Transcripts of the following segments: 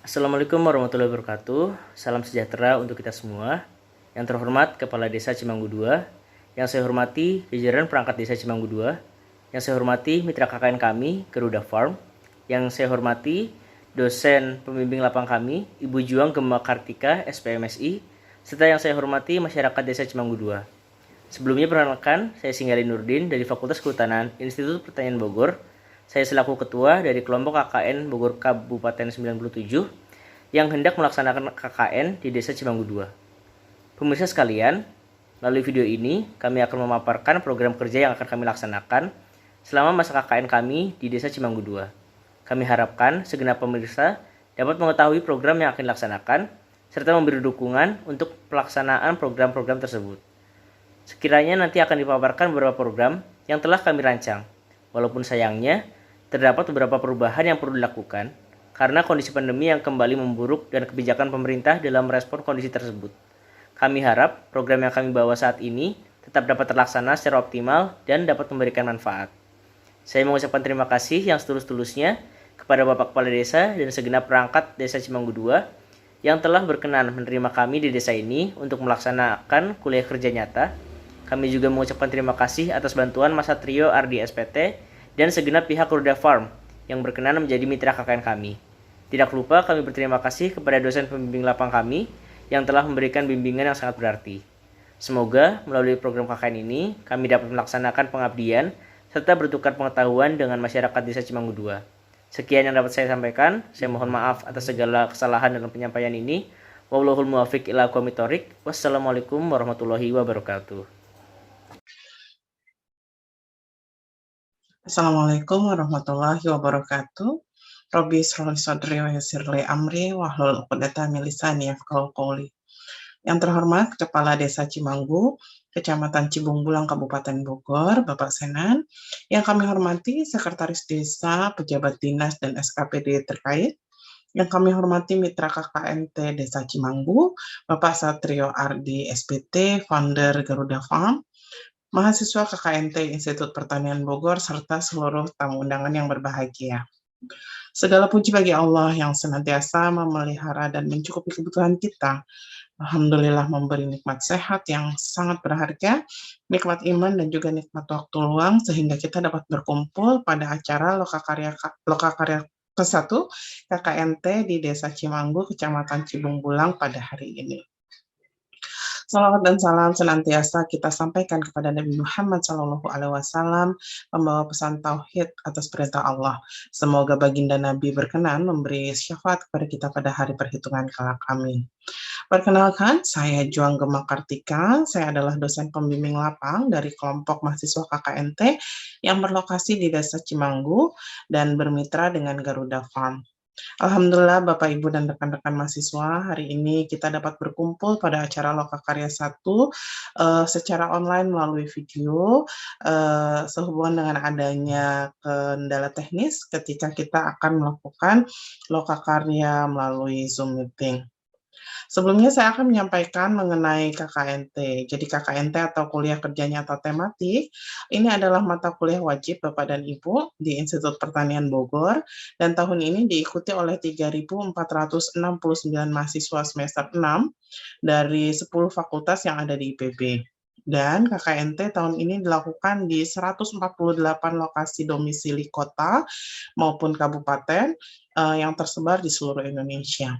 Assalamualaikum warahmatullahi wabarakatuh. Salam sejahtera untuk kita semua. Yang terhormat Kepala Desa Cimanggu II, yang saya hormati jajaran perangkat Desa Cimanggu II, yang saya hormati mitra KKN kami, Garuda Farm, yang saya hormati dosen pembimbing lapang kami, Ibu Juang Gemma Kartika, SPMSI, serta yang saya hormati masyarakat Desa Cimanggu II. Sebelumnya perkenalkan, saya Singgali Nurdin dari Fakultas Kehutanan Institut Pertanian Bogor. Saya selaku ketua dari kelompok KKN Bogor Kabupaten 97 yang hendak melaksanakan KKN di Desa Cimanggu II. Pemirsa sekalian, melalui video ini kami akan memaparkan program kerja yang akan kami laksanakan selama masa KKN kami di Desa Cimanggu II. Kami harapkan segenap pemirsa dapat mengetahui program yang akan dilaksanakan serta memberi dukungan untuk pelaksanaan program-program tersebut. Sekiranya nanti akan dipaparkan beberapa program yang telah kami rancang. Walaupun sayangnya, terdapat beberapa perubahan yang perlu dilakukan karena kondisi pandemi yang kembali memburuk dan kebijakan pemerintah dalam merespon kondisi tersebut. Kami harap program yang kami bawa saat ini tetap dapat terlaksana secara optimal dan dapat memberikan manfaat. Saya mengucapkan terima kasih yang setulus-tulusnya kepada Bapak Kepala Desa dan segenap perangkat Desa Cimanggu II yang telah berkenan menerima kami di desa ini untuk melaksanakan kuliah kerja nyata. Kami juga mengucapkan terima kasih atas bantuan Mas Satrio Ardi SPT dan segenap pihak Garuda Farm yang berkenan menjadi mitra KKN kami. Tidak lupa kami berterima kasih kepada dosen pembimbing lapang kami yang telah memberikan bimbingan yang sangat berarti. Semoga melalui program KKN ini kami dapat melaksanakan pengabdian serta bertukar pengetahuan dengan masyarakat Desa Cimanggu II. Sekian yang dapat saya sampaikan. Saya mohon maaf atas segala kesalahan dalam penyampaian ini. Wallahul muwaffiq ila aqwamit thoriq. Wassalamualaikum warahmatullahi wabarakatuh. Assalamualaikum warahmatullahi wabarakatuh. Rabbi shrah li sadri wa yassir li amri wahlul 'uqdatam min lisani yafqahu qawli. Yang terhormat Kepala Desa Cimanggu, Kecamatan Cibung Bulang, Kabupaten Bogor, Bapak Senan. Yang kami hormati Sekretaris Desa, pejabat dinas dan SKPD terkait. Yang kami hormati Mitra KKNT Desa Cimanggu, Bapak Satrio Ardi SPT, founder Garuda Farm, mahasiswa KKNT Institut Pertanian Bogor, serta seluruh tamu undangan yang berbahagia. Segala puji bagi Allah yang senantiasa memelihara dan mencukupi kebutuhan kita. Alhamdulillah memberi nikmat sehat yang sangat berharga, nikmat iman dan juga nikmat waktu luang sehingga kita dapat berkumpul pada acara Lokakarya ke-1 KKNT di Desa Cimanggu, Kecamatan Cibung Bulang pada hari ini. Salawat dan salam senantiasa kita sampaikan kepada Nabi Muhammad SAW, membawa pesan tauhid atas perintah Allah. Semoga baginda Nabi berkenan memberi syafaat kepada kita pada hari perhitungan kelak. Amin. Perkenalkan, saya Juang Gemma Kartika. Saya adalah dosen pembimbing lapang dari kelompok mahasiswa KKNT yang berlokasi di Desa Cimanggu dan bermitra dengan Garuda Farm. Alhamdulillah Bapak Ibu dan rekan-rekan mahasiswa, hari ini kita dapat berkumpul pada acara Lokakarya 1 secara online melalui video sehubungan dengan adanya kendala teknis ketika kita akan melakukan Lokakarya melalui Zoom meeting. Sebelumnya saya akan menyampaikan mengenai KKNT. Jadi KKNT atau kuliah kerja nyata tematik, ini adalah mata kuliah wajib Bapak dan Ibu di Institut Pertanian Bogor, dan tahun ini diikuti oleh 3.469 mahasiswa semester 6 dari 10 fakultas yang ada di IPB. Dan KKNT tahun ini dilakukan di 148 lokasi domisili kota maupun kabupaten yang tersebar di seluruh Indonesia.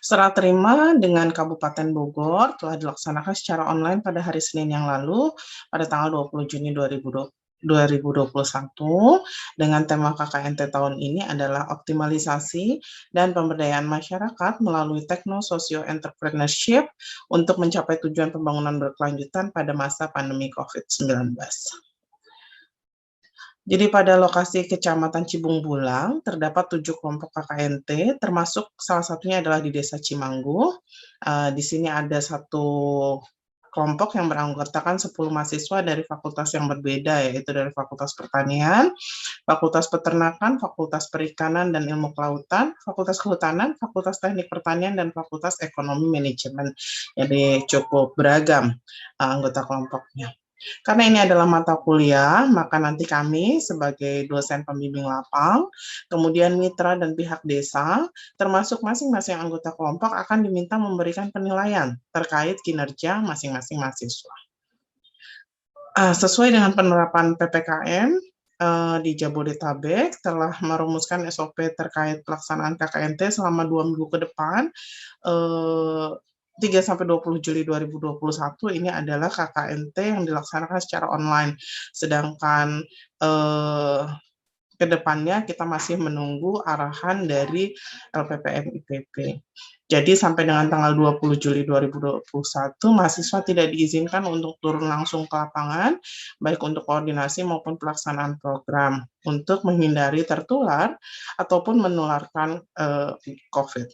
Serah terima dengan Kabupaten Bogor telah dilaksanakan secara online pada hari Senin yang lalu, pada tanggal 20 Juni 2021, dengan tema KKNT tahun ini adalah optimalisasi dan pemberdayaan masyarakat melalui techno-socio-entrepreneurship untuk mencapai tujuan pembangunan berkelanjutan pada masa pandemi COVID-19. Jadi pada lokasi Kecamatan Cibung Bulang terdapat 7 kelompok KKNT, termasuk salah satunya adalah di Desa Cimanggu. Di sini ada satu kelompok yang beranggotakan 10 mahasiswa dari fakultas yang berbeda, yaitu dari Fakultas Pertanian, Fakultas Peternakan, Fakultas Perikanan dan Ilmu Kelautan, Fakultas Kehutanan, Fakultas Teknik Pertanian, dan Fakultas Ekonomi Manajemen. Jadi cukup beragam anggota kelompoknya. Karena ini adalah mata kuliah, maka nanti kami sebagai dosen pembimbing lapang, kemudian mitra dan pihak desa, termasuk masing-masing anggota kelompok akan diminta memberikan penilaian terkait kinerja masing-masing mahasiswa. Sesuai dengan penerapan PPKM di Jabodetabek telah merumuskan SOP terkait pelaksanaan KKNT selama 2 minggu ke depan. 3-20 Juli 2021 ini adalah KKNT yang dilaksanakan secara online. Sedangkan ke depannya kita masih menunggu arahan dari LPPM IPP. Jadi sampai dengan tanggal 20 Juli 2021, mahasiswa tidak diizinkan untuk turun langsung ke lapangan, baik untuk koordinasi maupun pelaksanaan program, untuk menghindari tertular ataupun menularkan COVID.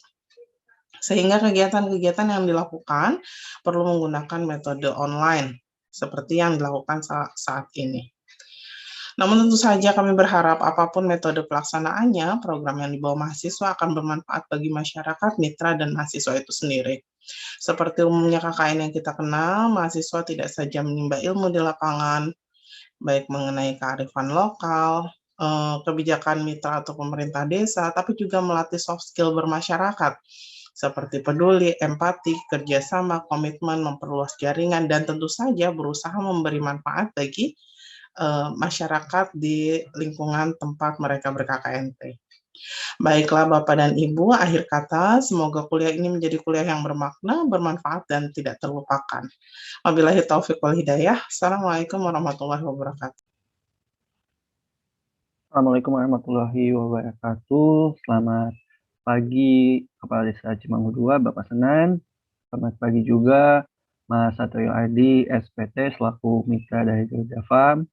Sehingga kegiatan-kegiatan yang dilakukan perlu menggunakan metode online, seperti yang dilakukan saat ini. Namun tentu saja kami berharap apapun metode pelaksanaannya, program yang dibawa mahasiswa akan bermanfaat bagi masyarakat, mitra, dan mahasiswa itu sendiri. Seperti umumnya KKN yang kita kenal, mahasiswa tidak saja menimba ilmu di lapangan, baik mengenai kearifan lokal, kebijakan mitra atau pemerintah desa, tapi juga melatih soft skill bermasyarakat, seperti peduli, empati, kerjasama, komitmen, memperluas jaringan, dan tentu saja berusaha memberi manfaat bagi masyarakat di lingkungan tempat mereka ber-KKNT. Baiklah Bapak dan Ibu, akhir kata, semoga kuliah ini menjadi kuliah yang bermakna, bermanfaat, dan tidak terlupakan. Wabillahi taufiq wal hidayah. Assalamualaikum warahmatullahi wabarakatuh. Assalamualaikum warahmatullahi wabarakatuh. Selamat pagi Kepala Desa Cimanggu II, Bapak Senan. Selamat pagi juga Mas Satrio Adi, SPT, selaku mitra dari Garuda Farm.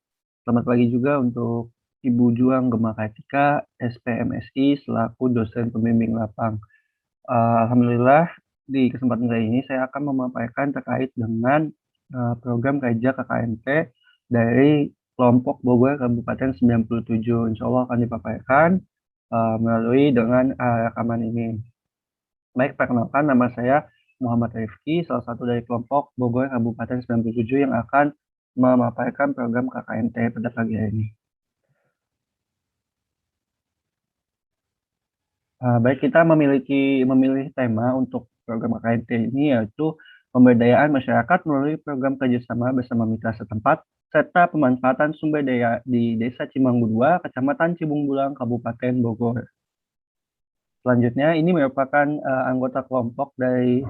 Selamat pagi juga untuk Ibu Juang Gemma Kartika, SPMSI, selaku dosen pembimbing lapang. Alhamdulillah, di kesempatan kali ini saya akan memaparkan terkait dengan program kerja KKNT dari kelompok Bogor Kabupaten 97. Insya Allah akan dipaparkan melalui dengan rekaman ini. Baik, perkenalkan, nama saya Muhammad Rifki, salah satu dari kelompok Bogor Kabupaten 97 yang akan memaparkan program KKNT pada pagi hari ini. Baik, kita memilih tema untuk program KKNT ini, yaitu pemberdayaan masyarakat melalui program kerjasama bersama mitra setempat serta pemanfaatan sumber daya di Desa Cimanggu II, Kecamatan Cibung Bulang, Kabupaten Bogor. Selanjutnya, ini merupakan anggota kelompok dari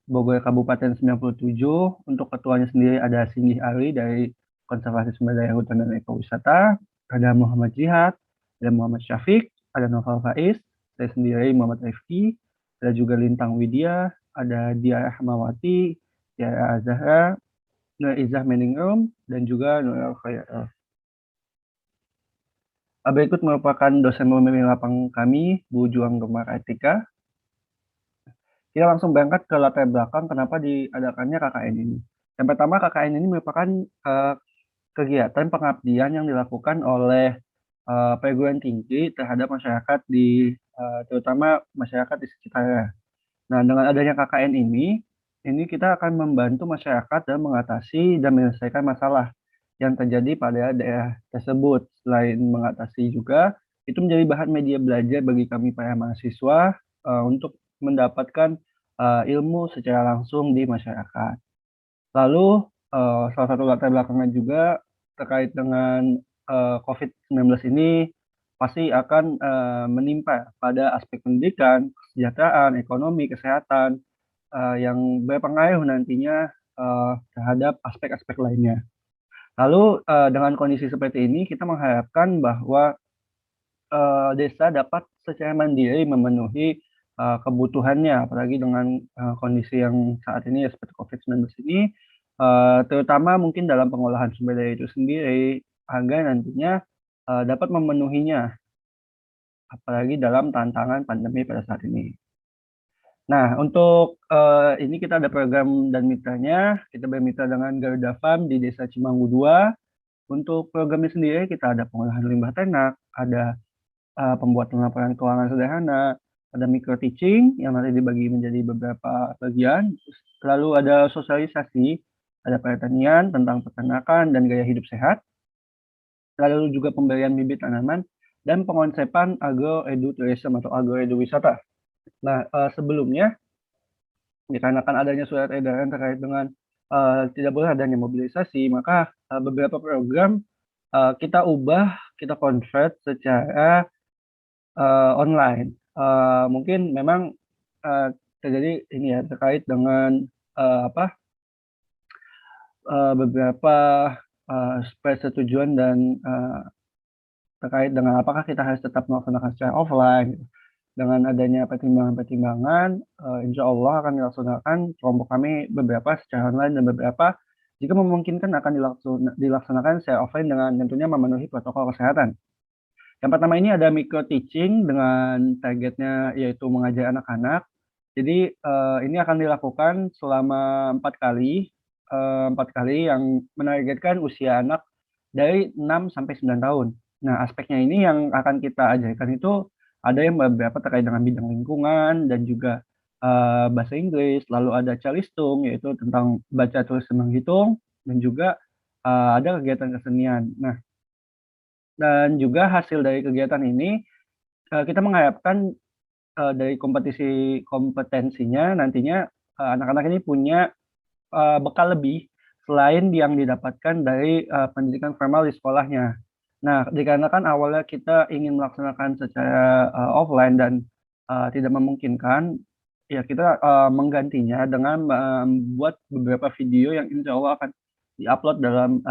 Bogor Kabupaten 97. Untuk ketuanya sendiri ada Cindy Ali dari Konservasi Sumber Daya Hutan dan Ekowisata, ada Muhammad Jihad, ada Muhammad Syafiq, ada Noval Faiz, saya sendiri Muhammad Rifki, ada juga Lintang Widya, ada Dia Rahmawati, Tiara Azahra, Nur Izzah Meningrum, dan juga Nurul Khairul. Berikut merupakan dosen pembimbing lapang kami, Bu Juang Gemma Kartika. Kita langsung berangkat ke latar belakang kenapa diadakannya KKN ini. Yang pertama, KKN ini merupakan kegiatan pengabdian yang dilakukan oleh perguruan tinggi terhadap masyarakat terutama masyarakat di sekitarnya. Nah, dengan adanya KKN ini kita akan membantu masyarakat dalam mengatasi dan menyelesaikan masalah yang terjadi pada daerah tersebut. Selain mengatasi juga, itu menjadi bahan media belajar bagi kami para mahasiswa untuk mendapatkan ilmu secara langsung di masyarakat. Lalu, salah satu latar belakangnya juga terkait dengan COVID-19 ini pasti akan menimpa pada aspek pendidikan, kesejahteraan, ekonomi, kesehatan, yang berpengaruh nantinya terhadap aspek-aspek lainnya. Lalu dengan kondisi seperti ini, kita mengharapkan bahwa desa dapat secara mandiri memenuhi kebutuhannya, apalagi dengan kondisi yang saat ini seperti COVID-19 ini, terutama mungkin dalam pengolahan sumber daya itu sendiri, agar nantinya dapat memenuhinya, apalagi dalam tantangan pandemi pada saat ini. Nah, untuk ini kita ada program dan mitranya, kita bermitra dengan Garuda Farm di Desa Cimanggu II. Untuk programnya sendiri kita ada pengolahan limbah ternak, ada pembuatan laporan keuangan sederhana, ada micro teaching yang nanti dibagi menjadi beberapa bagian, lalu ada sosialisasi ada pertanian, tentang peternakan dan gaya hidup sehat, lalu juga pemberian bibit tanaman, dan pengonsepan agroedurism atau agroeduwisata. Nah, sebelumnya, dikarenakan adanya surat edaran terkait dengan tidak boleh adanya mobilisasi, maka beberapa program kita ubah, kita convert secara online. Mungkin memang terjadi ini ya terkait dengan beberapa persetujuan dan terkait dengan apakah kita harus tetap melaksanakan secara offline. Dengan adanya pertimbangan-pertimbangan, insya Allah akan dilaksanakan kelompok kami beberapa secara online dan beberapa jika memungkinkan akan dilaksanakan secara offline dengan tentunya memenuhi protokol kesehatan. Yang pertama ini ada micro teaching dengan targetnya yaitu mengajar anak-anak. Jadi ini akan dilakukan selama 4 kali yang menargetkan usia anak dari 6 sampai 9 tahun. Nah, aspeknya ini yang akan kita ajarkan itu ada yang beberapa terkait dengan bidang lingkungan dan juga bahasa Inggris, lalu ada calistung yaitu tentang baca tulis dan menghitung, dan juga ada kegiatan kesenian. Nah, dan juga hasil dari kegiatan ini kita mengharapkan dari kompetisi kompetensinya nantinya anak-anak ini punya bekal lebih selain yang didapatkan dari pendidikan formal di sekolahnya. Nah, dikarenakan awalnya kita ingin melaksanakan secara offline dan tidak memungkinkan, ya kita menggantinya dengan membuat beberapa video yang insya Allah akan diupload dalam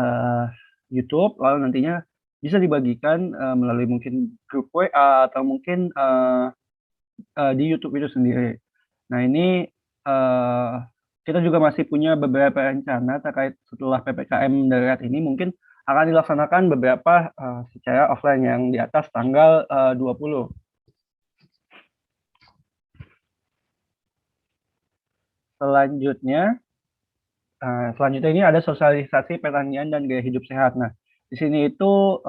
YouTube, lalu nantinya bisa dibagikan melalui mungkin grup WA atau mungkin di YouTube itu sendiri. Nah, ini kita juga masih punya beberapa rencana terkait setelah PPKM darurat ini mungkin akan dilaksanakan beberapa secara offline yang di atas tanggal 20. Selanjutnya ini ada sosialisasi pertanian dan gaya hidup sehat. Nah, di sini itu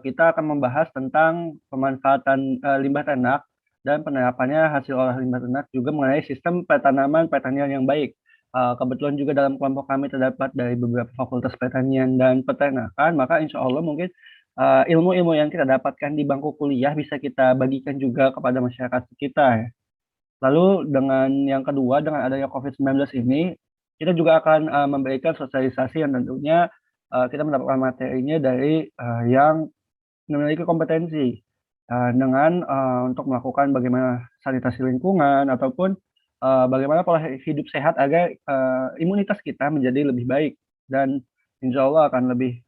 kita akan membahas tentang pemanfaatan limbah ternak dan penerapannya hasil olah limbah ternak, juga mengenai sistem pertanaman pertanian yang baik. Kebetulan juga dalam kelompok kami terdapat dari beberapa fakultas pertanian dan peternakan, maka insya Allah mungkin ilmu-ilmu yang kita dapatkan di bangku kuliah bisa kita bagikan juga kepada masyarakat sekitar. Lalu dengan yang kedua, dengan adanya COVID-19 ini, kita juga akan memberikan sosialisasi yang tentunya kita mendapatkan materinya dari yang memiliki kompetensi dengan untuk melakukan bagaimana sanitasi lingkungan ataupun bagaimana pola hidup sehat agar imunitas kita menjadi lebih baik dan insya Allah akan lebih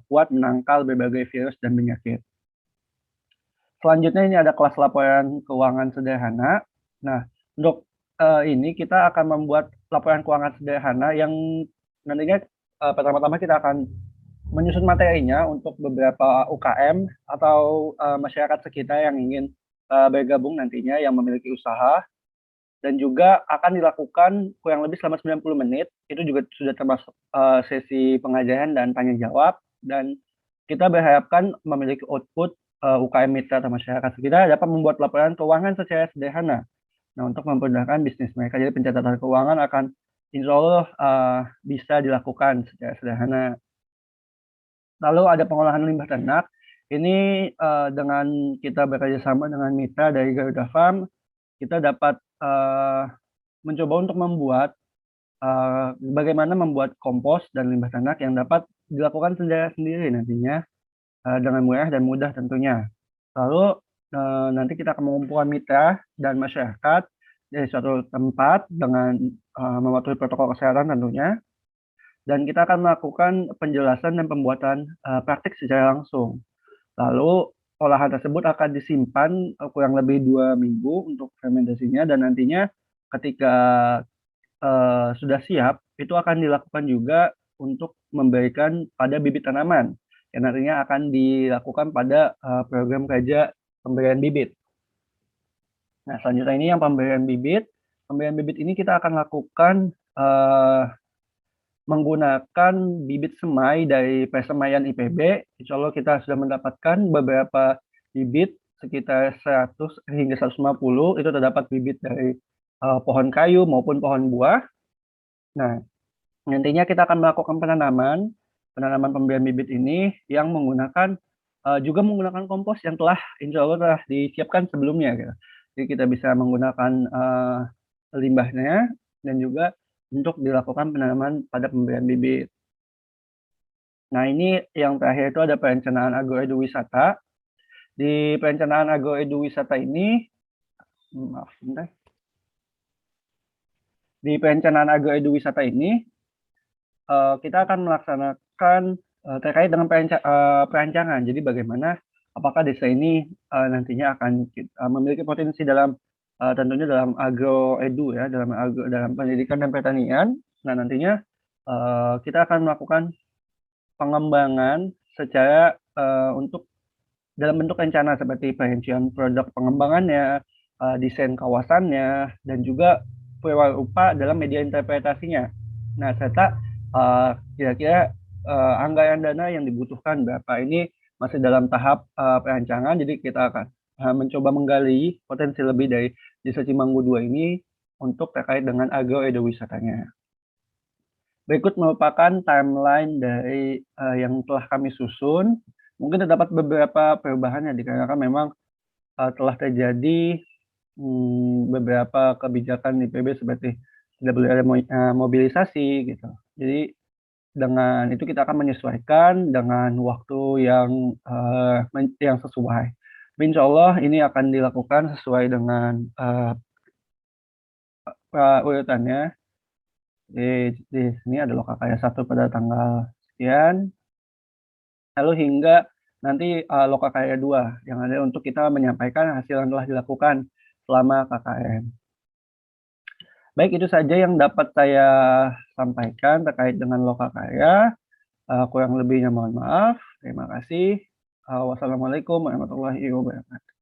kuat menangkal berbagai virus dan penyakit. Selanjutnya ini ada kelas laporan keuangan sederhana. Nah, untuk ini kita akan membuat laporan keuangan sederhana yang nantinya pertama-tama kita akan menyusun materinya untuk beberapa UKM atau masyarakat sekitar yang ingin bergabung nantinya yang memiliki usaha, dan juga akan dilakukan kurang lebih selama 90 menit. Itu juga sudah termasuk sesi pengajaran dan tanya jawab, dan kita berharapkan memiliki output UKM mitra atau masyarakat sekitar dapat membuat laporan keuangan secara sederhana. Nah, untuk memudahkan bisnis mereka, jadi pencatatan keuangan akan insya Allah bisa dilakukan secara sederhana. Lalu ada pengolahan limbah ternak. Ini dengan kita bekerja sama dengan mitra dari Garuda Farm, kita dapat mencoba untuk membuat bagaimana membuat kompos dan limbah ternak yang dapat dilakukan sendiri nantinya dengan murah dan mudah tentunya. Lalu nanti kita akan mengumpulkan mitra dan masyarakat dari suatu tempat dengan mematuhi protokol kesehatan tentunya, dan kita akan melakukan penjelasan dan pembuatan praktik secara langsung. Lalu olahan tersebut akan disimpan kurang lebih 2 minggu untuk fermentasinya, dan nantinya ketika sudah siap, itu akan dilakukan juga untuk memberikan pada bibit tanaman yang nantinya akan dilakukan pada program kerja pemberian bibit. Nah, selanjutnya ini yang pemberian bibit. Pemberian bibit ini kita akan lakukan menggunakan bibit semai dari persemaian IPB. Insya Allah kita sudah mendapatkan beberapa bibit sekitar 100 hingga 150. Itu terdapat bibit dari pohon kayu maupun pohon buah. Nah, Nantinya kita akan melakukan penanaman pemberian bibit ini yang menggunakan juga menggunakan kompos yang insya Allah telah disiapkan sebelumnya gitu. Jadi kita bisa menggunakan limbahnya dan juga untuk dilakukan penanaman pada pemberian bibit. Nah, ini yang terakhir itu ada perencanaan agroeduwisata. Di perencanaan agroeduwisata ini, di perencanaan agroeduwisata ini kita akan melaksanakan terkait dengan perancangan. Jadi bagaimana apakah desa ini nantinya akan memiliki potensi dalam tentunya dalam agroedu ya, dalam pendidikan dan pertanian. Nah, nantinya kita akan melakukan pengembangan secara untuk dalam bentuk rencana seperti perincian produk pengembangannya, desain kawasannya, dan juga upah dalam media interpretasinya. Nah, serta kira-kira anggaran dana yang dibutuhkan berapa, ini masih dalam tahap perancangan, jadi kita akan mencoba menggali potensi lebih dari Desa Cimanggu 2 ini untuk terkait dengan agroeduwisatanya. Berikut merupakan timeline dari yang telah kami susun. Mungkin terdapat beberapa perubahan yang dikarenakan memang telah terjadi beberapa kebijakan IPB seperti tidak boleh ada mobilisasi gitu. Jadi dengan itu kita akan menyesuaikan dengan waktu yang sesuai. Insya Allah ini akan dilakukan sesuai dengan urutannya. Di sini ada lokakarya 1 pada tanggal sekian, lalu hingga nanti lokakarya 2 yang ada untuk kita menyampaikan hasil yang telah dilakukan selama KKN. Baik, itu saja yang dapat saya sampaikan terkait dengan lokakarya. Kurang lebihnya mohon maaf. Terima kasih. Wassalamualaikum warahmatullahi wabarakatuh.